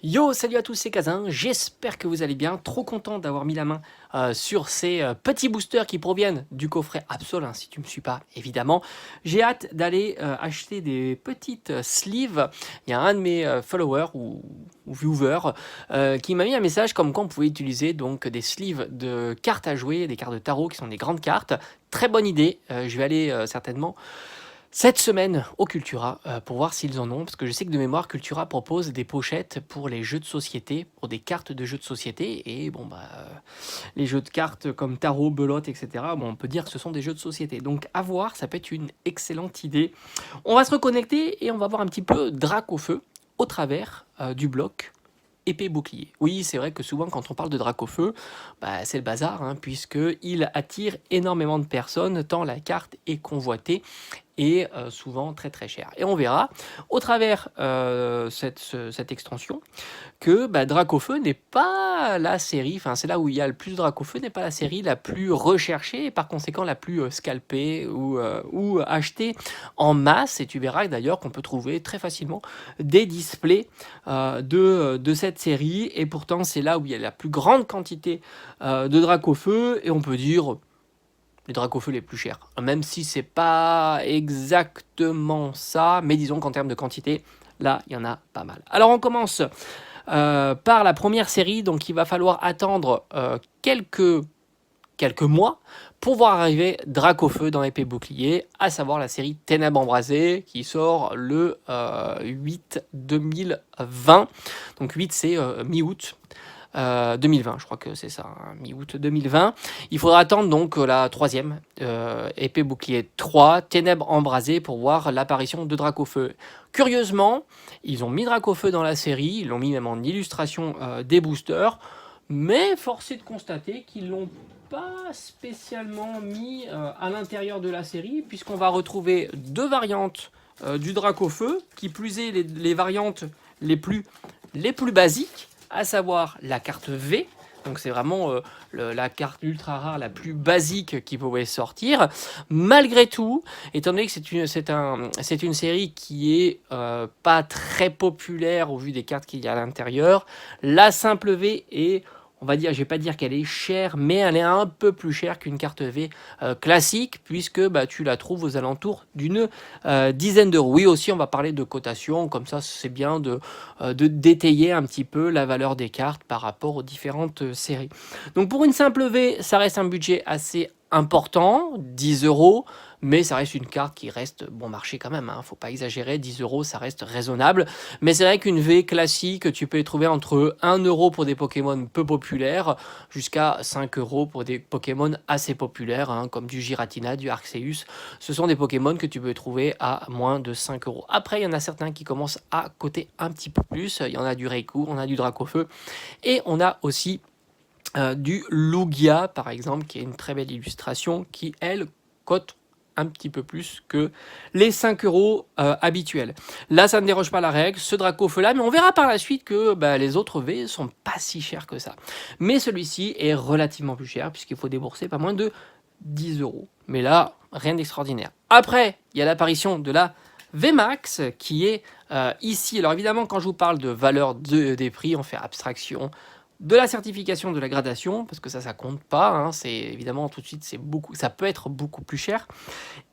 Yo, salut à tous, c'est Kazin, j'espère que vous allez bien, trop content d'avoir mis la main sur ces petits boosters qui proviennent du coffret Absol, hein, si tu me suis pas évidemment. J'ai hâte d'aller acheter des petites sleeves. Il y a un de mes followers ou viewers qui m'a mis un message comme quoi on pouvait utiliser donc des sleeves de cartes à jouer, des cartes de tarot qui sont des grandes cartes. Très bonne idée, je vais aller certainement cette semaine au Cultura pour voir s'ils en ont, parce que je sais que de mémoire Cultura propose des pochettes pour les jeux de société, pour des cartes de jeux de société, et bon les jeux de cartes comme tarot, belote, etc. Bon, on peut dire que ce sont des jeux de société. Donc à voir, ça peut être une excellente idée. On va se reconnecter et on va voir un petit peu Drac au feu au travers du bloc épée bouclier. Oui, c'est vrai que souvent quand on parle de Drac au feu, c'est le bazar, hein, puisqu'il attire énormément de personnes, tant la carte est convoitée et souvent très très cher. Et on verra au travers cette extension que Dracofeu n'est pas la série, enfin c'est là où il y a le plus de Dracofeu, n'est pas la série la plus recherchée et par conséquent la plus scalpée ou achetée en masse. Et tu verras d'ailleurs qu'on peut trouver très facilement des displays de cette série et pourtant c'est là où il y a la plus grande quantité de Dracofeu et on peut dire les Dracofeu les plus chers. Même si c'est pas exactement ça, mais disons qu'en termes de quantité, là, il y en a pas mal. Alors on commence par la première série, donc il va falloir attendre quelques mois pour voir arriver Dracofeu dans épée bouclier, à savoir la série Ténèbres embrasées qui sort le 8 2020. Donc 8 c'est mi-août. 2020, je crois que c'est ça, hein, mi-août 2020. Il faudra attendre donc la troisième, épée bouclier 3, Ténèbres embrasées, pour voir l'apparition de Dracofeu. Curieusement, ils ont mis Dracofeu dans la série, ils l'ont mis même en illustration des boosters, mais force est de constater qu'ils l'ont pas spécialement mis à l'intérieur de la série, puisqu'on va retrouver deux variantes du Dracofeu, qui plus est les variantes les plus basiques, à savoir la carte V. Donc c'est vraiment la carte ultra rare la plus basique qui pouvait sortir. Malgré tout, étant donné que c'est une série qui est pas très populaire au vu des cartes qu'il y a à l'intérieur, la simple V est, on va dire, je vais pas dire qu'elle est chère, mais elle est un peu plus chère qu'une carte V classique, puisque tu la trouves aux alentours d'une dizaine d'euros. Oui, aussi, on va parler de cotation, comme ça, c'est bien de détailler un petit peu la valeur des cartes par rapport aux différentes séries. Donc pour une simple V, ça reste un budget assez important, 10 euros, mais ça reste une carte qui reste bon marché quand même, hein, faut pas exagérer, 10 euros ça reste raisonnable, mais c'est vrai qu'une V classique, tu peux y trouver entre 1 euro pour des Pokémon peu populaires, jusqu'à 5 euros pour des Pokémon assez populaires, hein, comme du Giratina, du Arceus, ce sont des Pokémon que tu peux trouver à moins de 5 euros. Après, il y en a certains qui commencent à coter un petit peu plus, il y en a du Raikou, on a du Dracofeu, et on a aussi du Lugia, par exemple, qui est une très belle illustration, qui, elle, cote un petit peu plus que les 5 euros habituels. Là, ça ne déroge pas la règle, ce Dracofeu là, mais on verra par la suite que les autres V sont pas si chers que ça. Mais celui-ci est relativement plus cher, puisqu'il faut débourser pas moins de 10 euros. Mais là, rien d'extraordinaire. Après, il y a l'apparition de la VMAX qui est ici. Alors évidemment, quand je vous parle de valeur des prix, on fait abstraction de la certification, de la gradation, parce que ça compte pas, hein, c'est évidemment tout de suite, ça peut être beaucoup plus cher.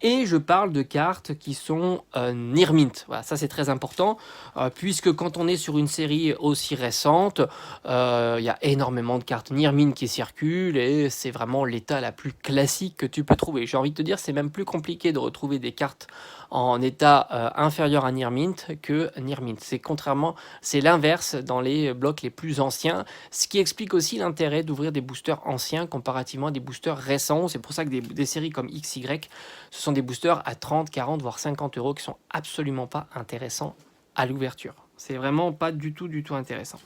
Et je parle de cartes qui sont near mint. Voilà, ça c'est très important, puisque quand on est sur une série aussi récente, il y a énormément de cartes near mint qui circulent, et c'est vraiment l'état la plus classique que tu peux trouver. J'ai envie de te dire, c'est même plus compliqué de retrouver des cartes en état inférieur à near mint que near mint. C'est l'inverse dans les blocs les plus anciens, ce qui explique aussi l'intérêt d'ouvrir des boosters anciens comparativement à des boosters récents. C'est pour ça que des séries comme XY, ce sont des boosters à 30, 40, voire 50 euros qui sont absolument pas intéressants à l'ouverture. C'est vraiment pas du tout intéressant.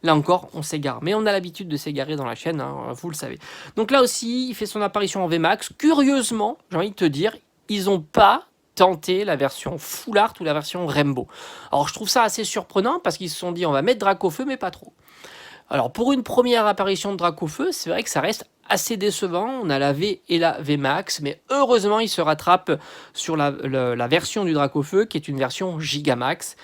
Là encore, on s'égare. Mais on a l'habitude de s'égarer dans la chaîne, hein, vous le savez. Donc là aussi, il fait son apparition en VMAX. Curieusement, j'ai envie de te dire, ils n'ont pas tenté la version Full Art ou la version Rainbow. Alors je trouve ça assez surprenant parce qu'ils se sont dit on va mettre Dracofeu mais pas trop. Alors pour une première apparition de Dracofeu, c'est vrai que ça reste assez décevant. On a la V et la VMAX, mais heureusement il se rattrape sur la version du Dracofeu qui est une version Gigamax.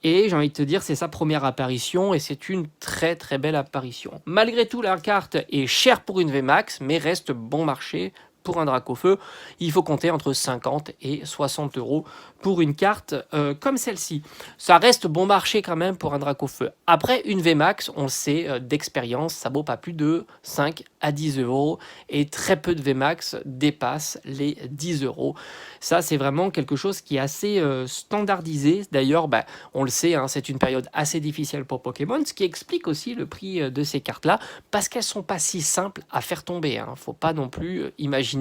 Et j'ai envie de te dire, c'est sa première apparition et c'est une très très belle apparition. Malgré tout, la carte est chère pour une VMAX, mais reste bon marché pour un Dracofeu. Il faut compter entre 50 et 60 euros pour une carte comme celle-ci. Ça reste bon marché quand même pour un Dracofeu. Après, une VMAX, on le sait d'expérience, ça vaut pas plus de 5 à 10 euros et très peu de VMAX dépassent les 10 euros. Ça, c'est vraiment quelque chose qui est assez standardisé. D'ailleurs, on le sait, hein, c'est une période assez difficile pour Pokémon, ce qui explique aussi le prix de ces cartes-là, parce qu'elles sont pas si simples à faire tomber. Hein. Faut pas non plus imaginer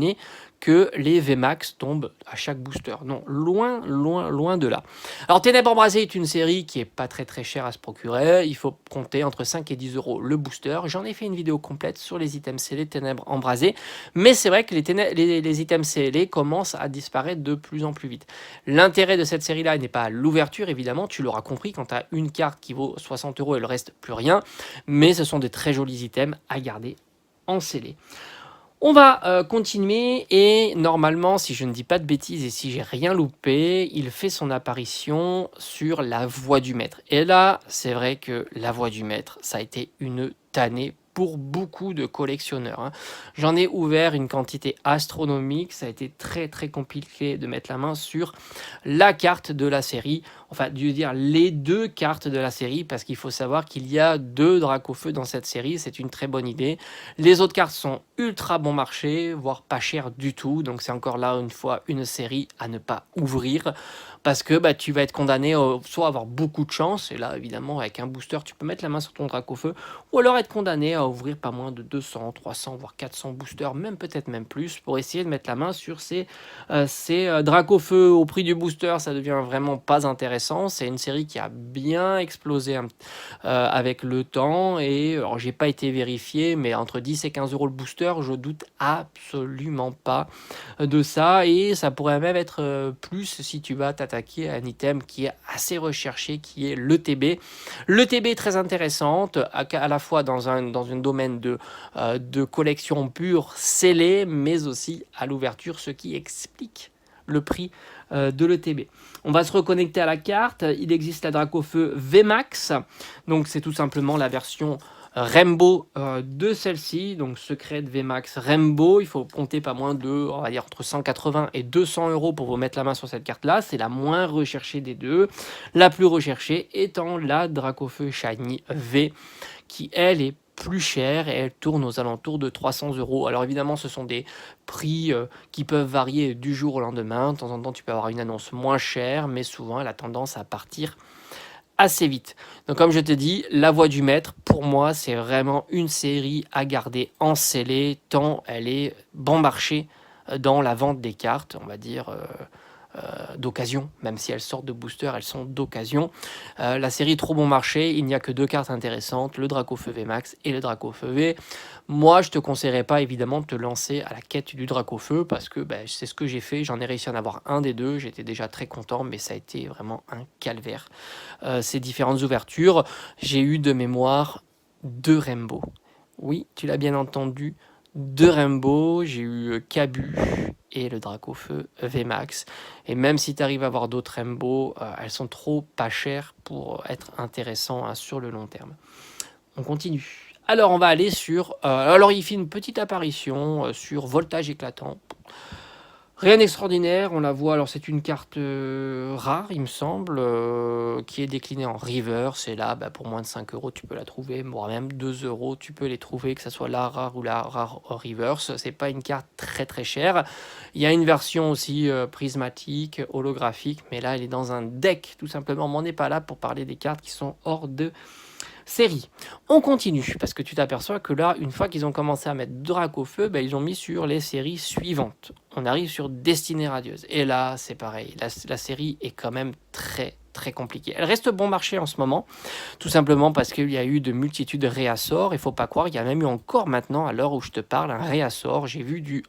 que les VMAX tombent à chaque booster. Non, loin, loin, loin de là. Alors, Ténèbres Embrasées est une série qui est pas très très chère à se procurer. Il faut compter entre 5 et 10 euros le booster. J'en ai fait une vidéo complète sur les items scellés Ténèbres Embrasées, mais c'est vrai que les items scellés commencent à disparaître de plus en plus vite. L'intérêt de cette série-là n'est pas l'ouverture, évidemment, tu l'auras compris, quand tu as une carte qui vaut 60 euros, elle reste plus rien, mais ce sont des très jolis items à garder en scellé. On va continuer et normalement, si je ne dis pas de bêtises et si j'ai rien loupé, il fait son apparition sur la Voix du Maître. Et là, c'est vrai que la Voix du Maître, ça a été une tannée pour beaucoup de collectionneurs. Hein. J'en ai ouvert une quantité astronomique, ça a été très très compliqué de mettre la main sur la carte de la série, enfin je veux dire les deux cartes de la série, parce qu'il faut savoir qu'il y a 2 Dracofeu dans cette série, c'est une très bonne idée. Les autres cartes sont ultra bon marché, voire pas chères du tout, donc c'est encore là une fois une série à ne pas ouvrir, parce que tu vas être condamné soit à avoir beaucoup de chance, et là évidemment avec un booster tu peux mettre la main sur ton Dracofeu, ou alors être condamné à ouvrir pas moins de 200, 300, voire 400 boosters, même peut-être même plus, pour essayer de mettre la main sur ces Dracofeu au prix du booster. Ça devient vraiment pas intéressant. C'est une série qui a bien explosé avec le temps, et alors j'ai pas été vérifié, mais entre 10 et 15 euros le booster, je doute absolument pas de ça, et ça pourrait même être plus si tu vas t'attaquer à un item qui est assez recherché, qui est l'ETB. L'ETB est très intéressante, à la fois dans un domaine de collection pure scellée, mais aussi à l'ouverture, ce qui explique le prix de l'ETB. On va se reconnecter à la carte. Il existe la Dracofeu VMAX, donc c'est tout simplement la version Rainbow de celle-ci, donc Secret VMAX Rainbow. Il faut compter pas moins de, on va dire, entre 180 et 200 euros pour vous mettre la main sur cette carte-là. C'est la moins recherchée des deux. La plus recherchée étant la Dracofeu Shiny V, qui elle est plus chère et elle tourne aux alentours de 300 euros. Alors évidemment, ce sont des prix qui peuvent varier du jour au lendemain. De temps en temps, tu peux avoir une annonce moins chère, mais souvent, elle a tendance à partir assez vite. Donc comme je te dis, La Voix du Maître, pour moi, c'est vraiment une série à garder en scellé, tant elle est bon marché dans la vente des cartes, on va dire d'occasion, même si elles sortent de booster, elles sont d'occasion. La série est trop bon marché, il n'y a que 2 cartes intéressantes, le Dracofeu VMAX et le Dracofeu V. Moi, je te conseillerais pas évidemment de te lancer à la quête du Dracofeu, parce que c'est ce que j'ai fait, j'en ai réussi à en avoir un des deux, j'étais déjà très content, mais ça a été vraiment un calvaire. Ces différentes ouvertures, j'ai eu de mémoire 2 Rainbow. Oui, tu l'as bien entendu, 2 Rainbow, j'ai eu Cabu et le Dracofeu VMAX. Et même si tu arrives à avoir d'autres Rainbow, elles sont trop pas chères pour être intéressantes sur le long terme. On continue. Alors on va aller sur... alors il fait une petite apparition sur Voltage Éclatant. Rien d'extraordinaire, on la voit, alors c'est une carte rare il me semble, qui est déclinée en reverse, et là pour moins de 5 euros tu peux la trouver, voire même 2 euros tu peux les trouver, que ce soit la rare ou la rare reverse, c'est pas une carte très très chère. Il y a une version aussi prismatique, holographique, mais là elle est dans un deck tout simplement, mais on n'est pas là pour parler des cartes qui sont hors de série. On continue, parce que tu t'aperçois que là, une fois qu'ils ont commencé à mettre Dracofeu, ils ont mis sur les séries suivantes. On arrive sur Destinée Radieuse. Et là, c'est pareil. La série est quand même très très compliquée. Elle reste bon marché en ce moment, tout simplement parce qu'il y a eu de multitudes de réassorts. Il ne faut pas croire, il y a même eu encore maintenant, à l'heure où je te parle, un réassort. J'ai vu du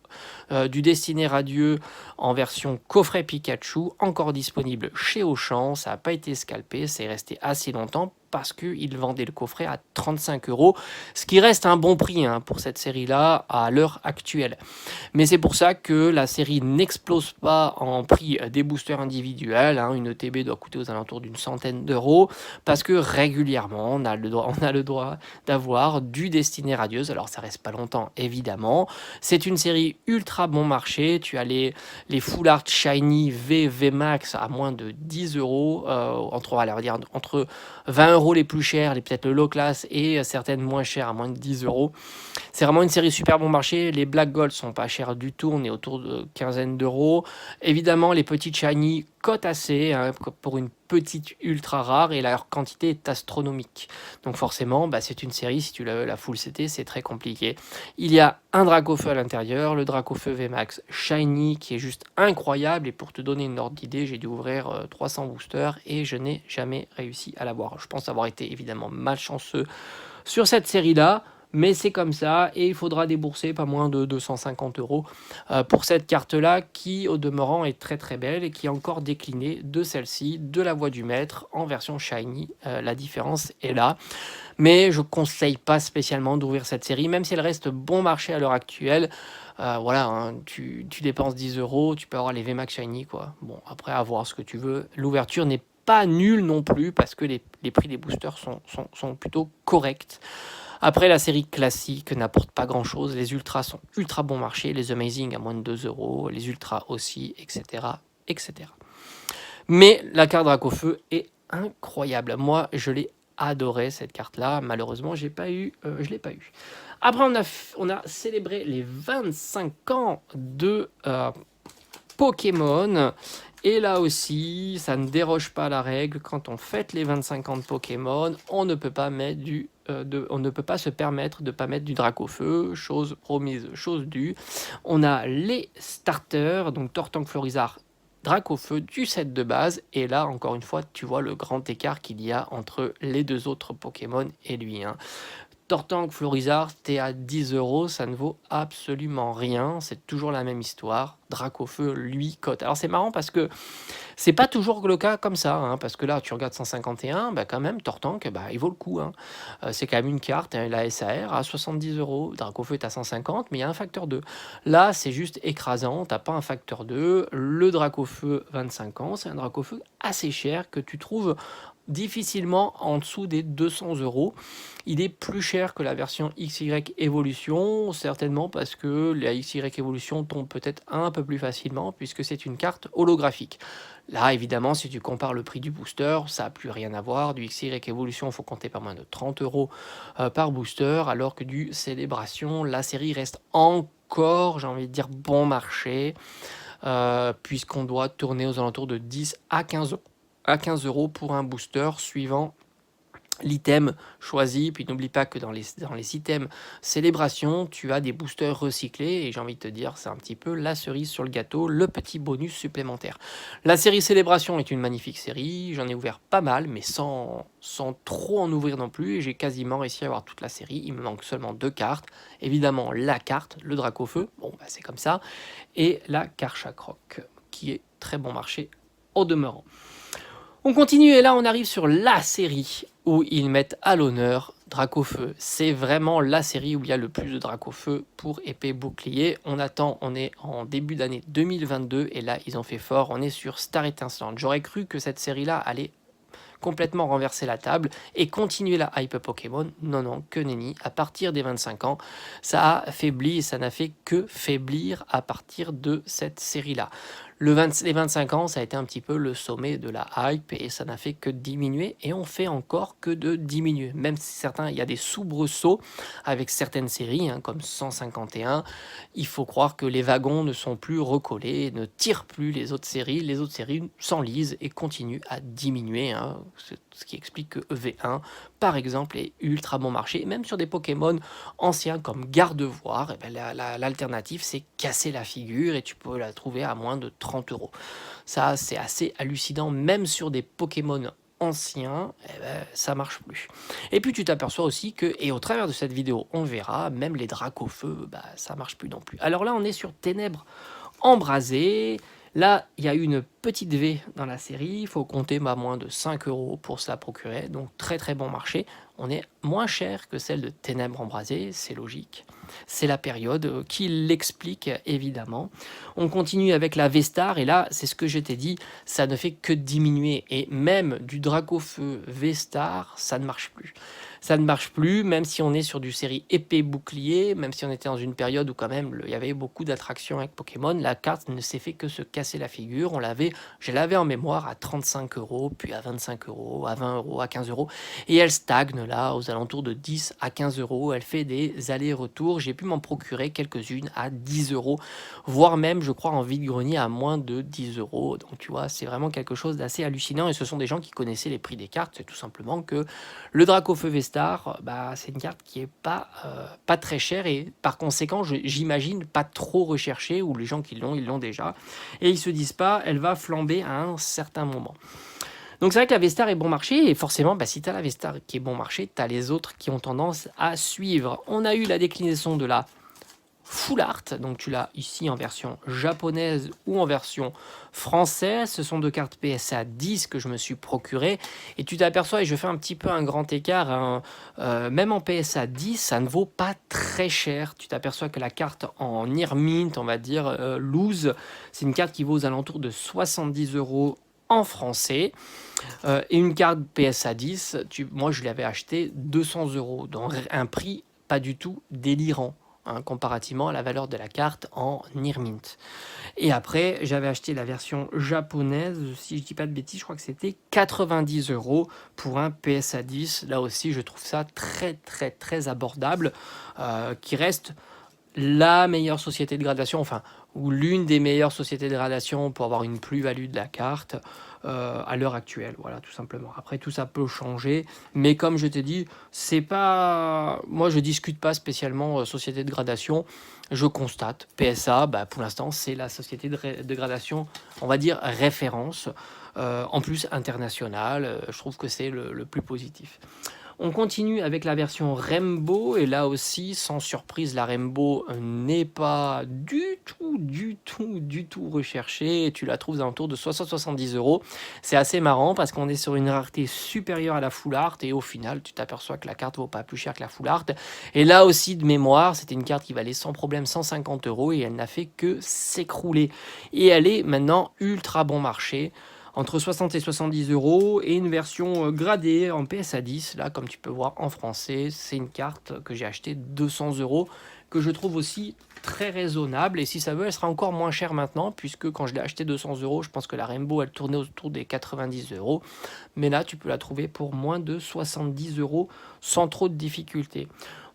Destinée Radieux en version coffret Pikachu, encore disponible chez Auchan. Ça n'a pas été scalpé, c'est resté assez longtemps, parce qu'ils vendaient le coffret à 35 €, ce qui reste un bon prix hein, pour cette série-là à l'heure actuelle. Mais c'est pour ça que la série n'explose pas en prix des boosters individuels. Hein. Une ETB doit coûter aux alentours d'une centaine d'euros parce que régulièrement, on a le droit d'avoir du Destiné Radieuse. Alors ça reste pas longtemps, évidemment. C'est une série ultra bon marché. Tu as les Full Art Shiny V Max à moins de 10 €, entre 20 € les plus chers, peut-être le low class, et certaines moins chères à moins de 10 €. C'est vraiment une série super bon marché. Les Black Gold sont pas chers du tout, on est autour de quinzaine d'euros. Évidemment, les petites shiny cotent assez hein, pour une petite ultra rare et leur quantité est astronomique. Donc forcément, c'est une série, si tu la full CT, c'est très compliqué. Il y a un Dracofeu à l'intérieur, le Dracofeu VMAX Shiny qui est juste incroyable et pour te donner une ordre d'idée, j'ai dû ouvrir 300 boosters et je n'ai jamais réussi à l'avoir. Je pense avoir été évidemment malchanceux sur cette série-là. Mais c'est comme ça et il faudra débourser pas moins de 250 € pour cette carte-là qui, au demeurant, est très très belle et qui est encore déclinée de celle-ci, de la Voix du Maître, en version Shiny. La différence est là. Mais je ne conseille pas spécialement d'ouvrir cette série, même si elle reste bon marché à l'heure actuelle. Voilà, hein, tu dépenses 10 €, tu peux avoir les VMAX Shiny, quoi. Bon, après, à voir ce que tu veux. L'ouverture n'est pas nulle non plus parce que les prix des boosters sont plutôt corrects. Après, la série classique n'apporte pas grand-chose. Les ultras sont ultra bon marché, les Amazing à moins de 2 €, les ultras aussi, etc., etc. Mais la carte Dracofeu est incroyable. Moi, je l'ai adoré cette carte-là. Malheureusement, je l'ai pas eu. Après, on a célébré les 25 ans de Pokémon. Et là aussi, ça ne déroge pas à la règle. Quand on fête les 25 ans de Pokémon, on ne peut pas mettre on ne peut pas se permettre de ne pas mettre du Dracofeu, chose promise, chose due. On a les starters, donc Tortank, Florizarre, Dracofeu du set de base. Et là, encore une fois, tu vois le grand écart qu'il y a entre les deux autres Pokémon et lui. Hein. Tortank, Florizarre, t'es à 10 €, ça ne vaut absolument rien, c'est toujours la même histoire. Dracofeu, lui, cote. Alors c'est marrant parce que c'est pas toujours le cas comme ça, hein, parce que là tu regardes 151, quand même, Tortank, il vaut le coup. Hein. C'est quand même une carte, hein, la SAR à 70 €, Dracofeu est à 150, mais il y a un facteur 2. Là c'est juste écrasant, t'as pas un facteur 2. Le Dracofeu 25 ans, c'est un Dracofeu assez cher que tu trouves difficilement en dessous des 200 €. Il est plus cher que la version XY Evolution, certainement parce que la XY Evolution tombe peut-être un peu plus facilement puisque c'est une carte holographique. Là, évidemment, si tu compares le prix du booster, ça n'a plus rien à voir. Du XY Evolution, il faut compter pas moins de 30 € par booster, alors que du Célébration, la série reste encore, j'ai envie de dire, bon marché, puisqu'on doit tourner aux alentours de 10 à 15 € pour un booster suivant l'item choisi. Puis n'oublie pas que dans les items célébration, tu as des boosters recyclés et j'ai envie de te dire, c'est un petit peu la cerise sur le gâteau, le petit bonus supplémentaire. La série célébration est une magnifique série, j'en ai ouvert pas mal, mais sans trop en ouvrir non plus, et j'ai quasiment réussi à avoir toute la série. Il me manque seulement 2 cartes, évidemment la carte, le Dracofeu, bon c'est comme ça, et la Karchakroc, qui est très bon marché au demeurant. On continue et là on arrive sur la série où ils mettent à l'honneur Dracofeu. C'est vraiment la série où il y a le plus de Dracofeu pour épée bouclier. On est en début d'année 2022 et là ils ont fait fort, on est sur Star Étincelante. J'aurais cru que cette série-là allait complètement renverser la table et continuer la hype Pokémon. Non, que nenni. À partir des 25 ans, ça a faibli et ça n'a fait que faiblir à partir de cette série-là. Les 25 ans, ça a été un petit peu le sommet de la hype et ça n'a fait que diminuer et on fait encore que de diminuer. Même si il y a des soubresauts avec certaines séries, hein, comme 151, il faut croire que les wagons ne sont plus recollés, ne tirent plus les autres séries. Les autres séries s'enlisent et continuent à diminuer, hein, ce qui explique que EV1, par exemple, est ultra bon marché. Même sur des Pokémon anciens comme Gardevoir, l'alternative, c'est casser la figure et tu peux la trouver à moins de 30 €. Ça, c'est assez hallucinant, même sur des Pokémon anciens, ça marche plus. Et puis tu t'aperçois aussi que, et au travers de cette vidéo, on verra, même les Dracofeu, ça marche plus non plus. Alors là, on est sur Ténèbres Embrasées. Là, il y a eu une petite V dans la série, il faut compter moins de 5 euros pour se la procurer, donc très très bon marché. On est moins cher que celle de Ténèbres embrasées, c'est logique. C'est la période qui l'explique évidemment. On continue avec la V-Star, et là, c'est ce que je t'ai dit, ça ne fait que diminuer. Et même du Dracofeu V-Star, ça ne marche plus. Ça ne marche plus, même si on est sur du série épée bouclier, même si on était dans une période où quand même il y avait beaucoup d'attractions avec Pokémon, la carte ne s'est fait que se casser la figure. Je l'avais en mémoire à 35 euros, puis à 25 euros, à 20 euros, à 15 euros, et elle stagne là aux alentours de 10 à 15 euros. Elle fait des allers-retours. J'ai pu m'en procurer quelques-unes à 10 euros, voire même, je crois, en vide-grenier à moins de 10 euros. Donc tu vois, c'est vraiment quelque chose d'assez hallucinant, et ce sont des gens qui connaissaient les prix des cartes. C'est tout simplement que le Dracofeu V-Star, c'est une carte qui est pas très chère, et par conséquent, j'imagine pas trop recherchée, ou les gens qui l'ont, ils l'ont déjà, et ils se disent pas, elle va flamber à un certain moment. Donc c'est vrai que la V-Star est bon marché, et forcément, si tu as la V-Star qui est bon marché, tu as les autres qui ont tendance à suivre. On a eu la déclinaison de la Full Art, donc tu l'as ici en version japonaise ou en version française. Ce sont deux cartes PSA 10 que je me suis procuré, et tu t'aperçois, et je fais un petit peu un grand écart, même en PSA 10, ça ne vaut pas très cher. Tu t'aperçois que la carte en Near Mint, on va dire loose, c'est une carte qui vaut aux alentours de 70 euros en français. Et une carte PSA 10, moi je l'avais acheté 200 euros, donc un prix pas du tout délirant, comparativement à la valeur de la carte en Near Mint. Et après, j'avais acheté la version japonaise, si je dis pas de bêtises, je crois que c'était 90 euros pour un PSA 10. Là aussi, je trouve ça très très très abordable, qui reste la meilleure société de gradation, ou l'une des meilleures sociétés de gradation pour avoir une plus-value de la carte à l'heure actuelle. Voilà, tout simplement. Après, tout ça peut changer, mais comme je t'ai dit, c'est pas... Moi, je discute pas spécialement société de gradation. Je constate, PSA, pour l'instant, c'est la société de gradation, on va dire, référence, en plus internationale. Je trouve que c'est le plus positif. On continue avec la version Rainbow, et là aussi, sans surprise, la Rainbow n'est pas du tout recherchée, et tu la trouves aux alentours de 60-70 euros. C'est assez marrant parce qu'on est sur une rareté supérieure à la Full Art, et au final, tu t'aperçois que la carte vaut pas plus cher que la Full Art. Et là aussi, de mémoire, c'était une carte qui valait sans problème 150 euros, et elle n'a fait que s'écrouler. Et elle est maintenant ultra bon marché, entre 60 et 70 euros, et une version gradée en PSA 10. Là, comme tu peux voir en français, c'est une carte que j'ai achetée 200 euros, que je trouve aussi très raisonnable. Et si ça veut, elle sera encore moins chère maintenant, puisque quand je l'ai acheté 200 euros, je pense que la Rainbow, elle tournait autour des 90 euros. Mais là, tu peux la trouver pour moins de 70 euros sans trop de difficultés.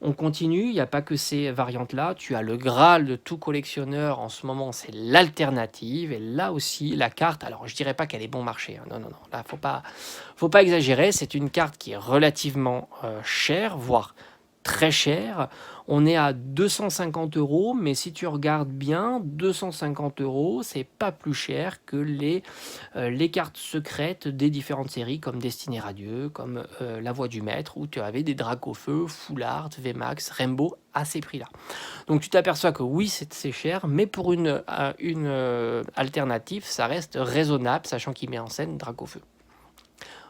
On continue, il n'y a pas que ces variantes-là. Tu as le Graal de tout collectionneur en ce moment, c'est l'alternative. Et là aussi, la carte, alors je dirais pas qu'elle est bon marché, non, là, faut pas exagérer. C'est une carte qui est relativement chère, voire très chère. On est à 250 euros, mais si tu regardes bien, 250 euros, c'est pas plus cher que les cartes secrètes des différentes séries comme Destinée Radieux, comme La Voix du Maître, où tu avais des Dracofeu, Full Art, VMAX, Rainbow à ces prix-là. Donc tu t'aperçois que oui, c'est cher, mais pour une alternative, ça reste raisonnable, sachant qu'il met en scène Dracofeu.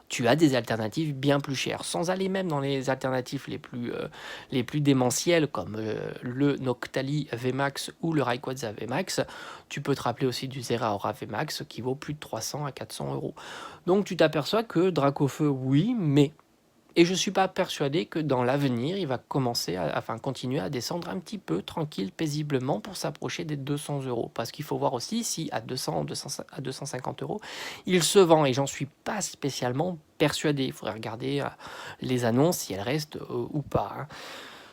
Tu as des alternatives bien plus chères, sans aller même dans les alternatives les plus démentielles, comme le Noctali VMAX ou le Rayquaza VMAX. Tu peux te rappeler aussi du Zeraora VMAX qui vaut plus de 300 à 400 euros. Donc tu t'aperçois que Dracofeu, oui, mais... Et je ne suis pas persuadé que dans l'avenir, il va continuer à descendre un petit peu, tranquille, paisiblement, pour s'approcher des 200 euros. Parce qu'il faut voir aussi si à 200 à 250 euros, il se vend. Et j'en suis pas spécialement persuadé. Il faudrait regarder les annonces, si elles restent ou pas.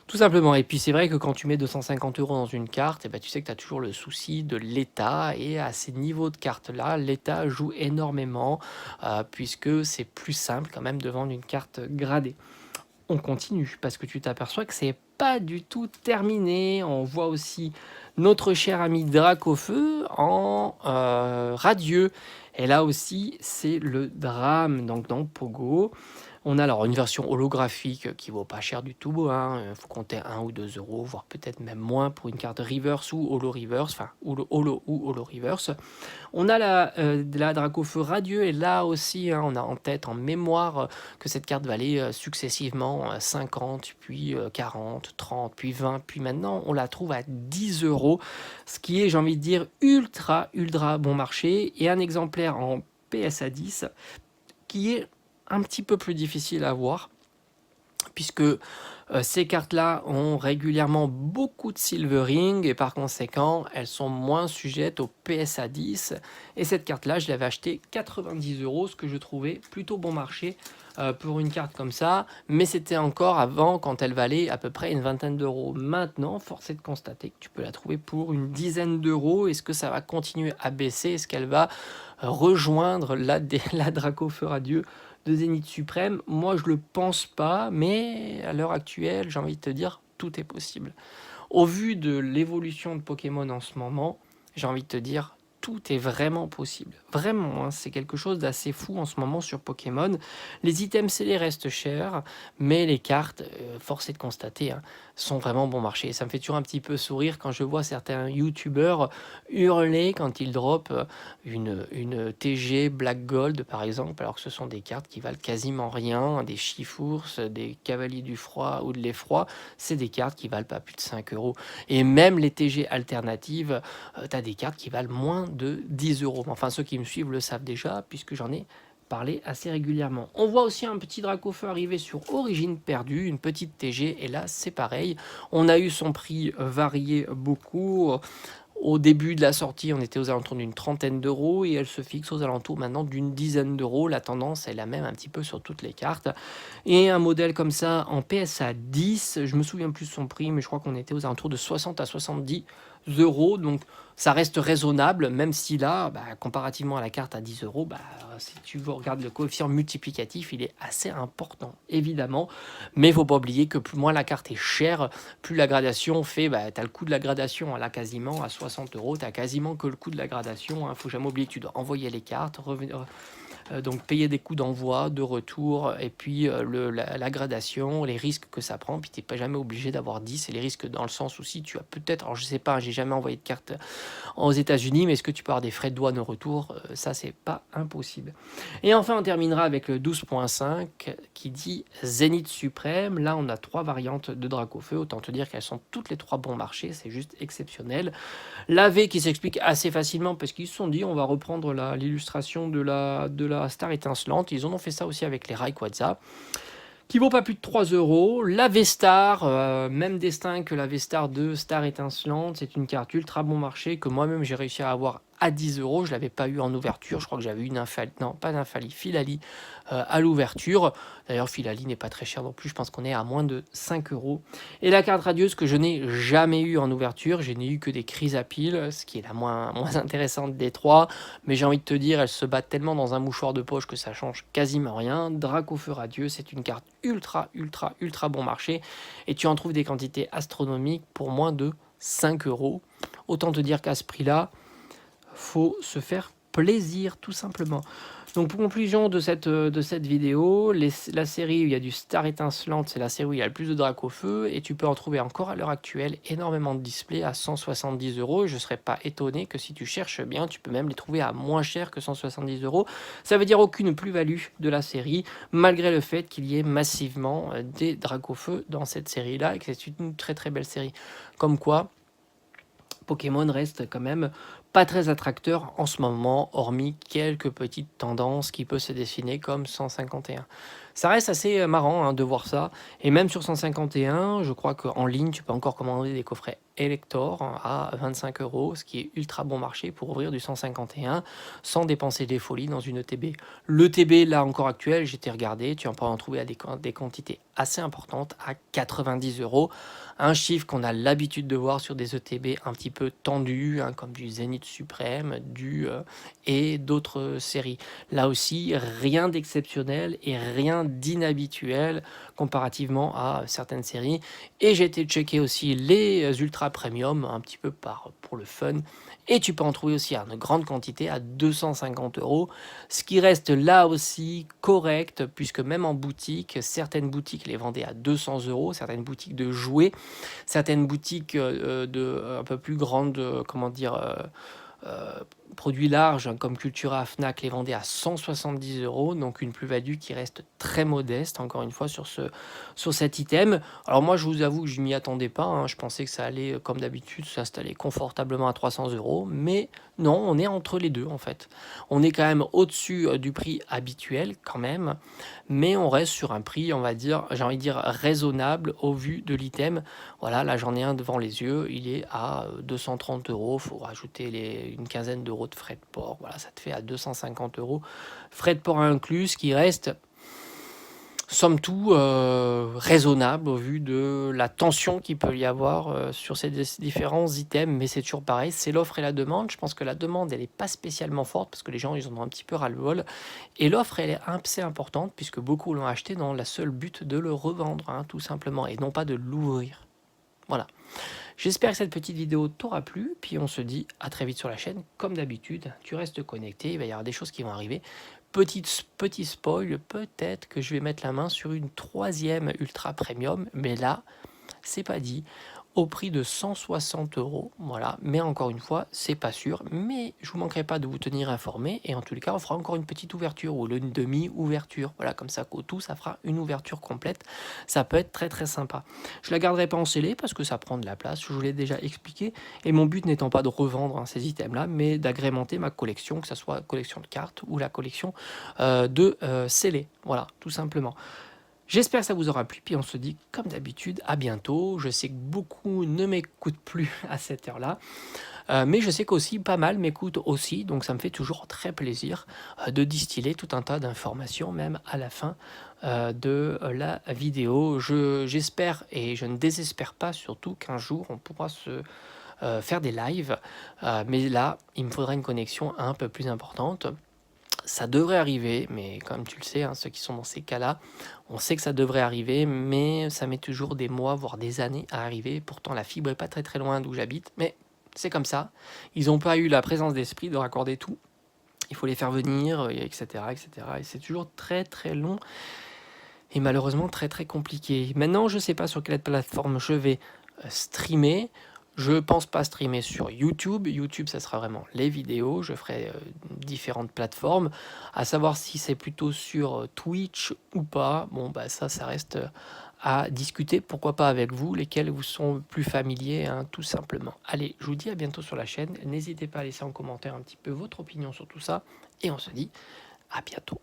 Tout simplement. Et puis c'est vrai que quand tu mets 250 euros dans une carte, tu sais que tu as toujours le souci de l'état. Et à ces niveaux de cartes-là, l'état joue énormément, puisque c'est plus simple quand même de vendre une carte gradée. On continue, parce que tu t'aperçois que c'est pas du tout terminé. On voit aussi notre cher ami Dracofeu en radieux. Et là aussi, c'est le drame. Donc dans Pogo, On a alors une version holographique qui vaut pas cher du tout, hein. Faut compter 1 ou 2 €, voire peut-être même moins pour une carte reverse ou holo reverse, enfin holo ou holo reverse. On a la Dracofeu Radieux et là aussi, hein, on a en tête, en mémoire, que cette carte valait successivement 50, puis 40, 30, puis 20, puis maintenant on la trouve à 10 €, ce qui est, j'ai envie de dire, ultra bon marché, et un exemplaire en PSA 10 qui est un petit peu plus difficile à avoir, puisque ces cartes-là ont régulièrement beaucoup de silvering et par conséquent, elles sont moins sujettes au PSA 10. Et cette carte-là, je l'avais achetée 90 €, ce que je trouvais plutôt bon marché pour une carte comme ça. Mais c'était encore avant, quand elle valait à peu près une vingtaine d'euros. Maintenant, force est de constater que tu peux la trouver pour une dizaine d'euros. Est-ce que ça va continuer à baisser? Est-ce qu'elle va rejoindre la Dracofeu Radieux de Zénith Suprême? Moi, je le pense pas, mais à l'heure actuelle, j'ai envie de te dire, tout est possible. Au vu de l'évolution de Pokémon en ce moment, j'ai envie de te dire, tout est vraiment possible. Vraiment, hein, c'est quelque chose d'assez fou en ce moment sur Pokémon. Les items scellés restent chers, mais les cartes, force est de constater, hein, sont vraiment bon marché. Ça me fait toujours un petit peu sourire quand je vois certains youtubeurs hurler quand ils dropent une TG Black Gold, par exemple, alors que ce sont des cartes qui valent quasiment rien, des Chifours, des Cavaliers du Froid ou de l'Effroi, c'est des cartes qui valent pas plus de 5 €. Et même les TG alternatives, tu as des cartes qui valent moins de 10 €. Enfin, ceux qui me suivent le savent déjà, puisque j'en ai parlé assez régulièrement. On voit aussi un petit Dracofeu arriver sur Origine Perdue, une petite TG, et là c'est pareil. On a eu son prix varié beaucoup. Au début de la sortie, on était aux alentours d'une trentaine d'euros et elle se fixe aux alentours maintenant d'une dizaine d'euros. La tendance est la même un petit peu sur toutes les cartes. Et un modèle comme ça en PSA 10, je me souviens plus de son prix, mais je crois qu'on était aux alentours de 60 à 70 €. Donc ça reste raisonnable, même si là, comparativement à la carte à 10 €, si tu regardes le coefficient multiplicatif, il est assez important, évidemment. Mais il ne faut pas oublier que plus moins la carte est chère, plus la gradation fait, tu as le coût de la gradation là quasiment à 60 €, tu as quasiment que le coût de la gradation. Il ne faut jamais oublier que tu dois envoyer les cartes, donc payer des coûts d'envoi, de retour, et puis la gradation, les risques que ça prend, puis tu n'es pas jamais obligé d'avoir 10, et les risques dans le sens aussi, tu as peut-être, alors je sais pas, j'ai jamais envoyé de carte aux États-Unis, mais est-ce que tu peux avoir des frais de douane au retour? Ça, c'est pas impossible. Et enfin, on terminera avec le 12.5 qui dit Zénith Suprême. Là, on a 3 variantes de Dracofeu, autant te dire qu'elles sont toutes les 3 bon marché, c'est juste exceptionnel. La V qui s'explique assez facilement parce qu'ils se sont dit on va reprendre l'illustration de la star étincelante. Ils en ont fait ça aussi avec les Rayquaza, qui vaut pas plus de 3 €. La V-Star, même destin que la V-Star de Star étincelante, c'est une carte ultra bon marché que moi-même j'ai réussi à avoir à 10 €. Je l'avais pas eu en ouverture, je crois que j'avais une Filali à l'ouverture. D'ailleurs, Filali n'est pas très cher non plus, je pense qu'on est à moins de 5 €. Et la carte radieuse que je n'ai jamais eu en ouverture, je n'ai eu que des Chrysapile, ce qui est la moins intéressante des 3, mais j'ai envie de te dire, elles se battent tellement dans un mouchoir de poche que ça change quasiment rien. Dracofeu Radieux, c'est une carte ultra bon marché, et tu en trouves des quantités astronomiques pour moins de 5 €. Autant te dire qu'à ce prix-là, faut se faire plaisir tout simplement. Donc pour conclusion de cette vidéo, la série où il y a du Star étincelante, c'est la série où il y a le plus de Dracofeu, et tu peux en trouver encore à l'heure actuelle énormément de displays à 170 €. Je ne serais pas étonné que si tu cherches bien, tu peux même les trouver à moins cher que 170 €. Ça veut dire aucune plus-value de la série, malgré le fait qu'il y ait massivement des Dracofeu dans cette série-là, et que c'est une très belle série. Comme quoi, Pokémon reste quand même pas très attracteur en ce moment, hormis quelques petites tendances qui peuvent se dessiner comme 151. Ça reste assez marrant de voir ça, et même sur 151, je crois qu'en ligne, tu peux encore commander des coffrets Elector à 25 €, ce qui est ultra bon marché pour ouvrir du 151 sans dépenser des folies dans une ETB. Le TB, là encore actuel, j'étais regardé, tu en peux en trouver à des quantités assez importantes à 90 €, un chiffre qu'on a l'habitude de voir sur des ETB un petit peu tendus, comme du Zénith Mythe Suprême, et d'autres séries. Là aussi, rien d'exceptionnel et rien d'inhabituel comparativement à certaines séries. Et j'ai été checker aussi les Ultra Premium, un petit peu pour le fun. Et tu peux en trouver aussi une grande quantité à 250 €, ce qui reste là aussi correct, puisque même en boutique, certaines boutiques les vendaient à 200 €, certaines boutiques de jouets, certaines boutiques un peu plus grandes, comment dire, euh, produits larges comme Cultura, Fnac les vendaient à 170 €, donc une plus-value qui reste très modeste, encore une fois, sur cet item. Alors moi, je vous avoue que je m'y attendais pas, hein. Je pensais que ça allait, comme d'habitude, s'installer confortablement à 300 €, mais non, on est entre les deux en fait. On est quand même au-dessus du prix habituel quand même, mais on reste sur un prix, on va dire, j'ai envie de dire raisonnable au vu de l'item. Voilà, là j'en ai un devant les yeux, il est à 230 €, il faut rajouter une quinzaine d'euros de frais de port, voilà, ça te fait à 250 €, frais de port inclus, ce qui reste, somme toute, raisonnable au vu de la tension qu'il peut y avoir sur ces différents items, mais c'est toujours pareil, c'est l'offre et la demande. Je pense que la demande, elle n'est pas spécialement forte, parce que les gens, ils en ont un petit peu ras-le-bol, et l'offre, elle est assez importante, puisque beaucoup l'ont acheté dans la seule but de le revendre, hein, tout simplement, et non pas de l'ouvrir. Voilà. J'espère que cette petite vidéo t'aura plu, puis on se dit à très vite sur la chaîne. Comme d'habitude, tu restes connecté, il va y avoir des choses qui vont arriver. Petit spoil, peut-être que je vais mettre la main sur une 3e Ultra Premium, mais là, c'est pas dit, au prix de 160 €, voilà, mais encore une fois, c'est pas sûr, mais je vous manquerai pas de vous tenir informé, et en tous les cas, on fera encore une petite ouverture, ou une demi-ouverture, voilà, comme ça qu'au tout, ça fera une ouverture complète, ça peut être très très sympa. Je la garderai pas en scellé, parce que ça prend de la place, je vous l'ai déjà expliqué, et mon but n'étant pas de revendre ces items-là, mais d'agrémenter ma collection, que ce soit la collection de cartes, ou la collection de scellés, voilà, tout simplement. J'espère que ça vous aura plu, puis on se dit comme d'habitude à bientôt. Je sais que beaucoup ne m'écoutent plus à cette heure-là, mais je sais qu'aussi pas mal m'écoutent aussi, donc ça me fait toujours très plaisir de distiller tout un tas d'informations, même à la fin de la vidéo. J'espère et je ne désespère pas surtout qu'un jour on pourra faire des lives, mais là il me faudra une connexion un peu plus importante. Ça devrait arriver, mais comme tu le sais, hein, ceux qui sont dans ces cas-là, on sait que ça devrait arriver, mais ça met toujours des mois, voire des années à arriver. Pourtant, la fibre est pas très très loin d'où j'habite, mais c'est comme ça. Ils n'ont pas eu la présence d'esprit de raccorder tout. Il faut les faire venir, etc., etc. Et c'est toujours très très long et malheureusement très très compliqué. Maintenant, je ne sais pas sur quelle plateforme je vais streamer. Je pense pas streamer sur YouTube. YouTube, ça sera vraiment les vidéos. Je ferai différentes plateformes. À savoir si c'est plutôt sur Twitch ou pas. Bon, bah ça reste à discuter. Pourquoi pas avec vous, lesquels vous sont plus familiers, hein, tout simplement. Allez, je vous dis à bientôt sur la chaîne. N'hésitez pas à laisser en commentaire un petit peu votre opinion sur tout ça. Et on se dit à bientôt.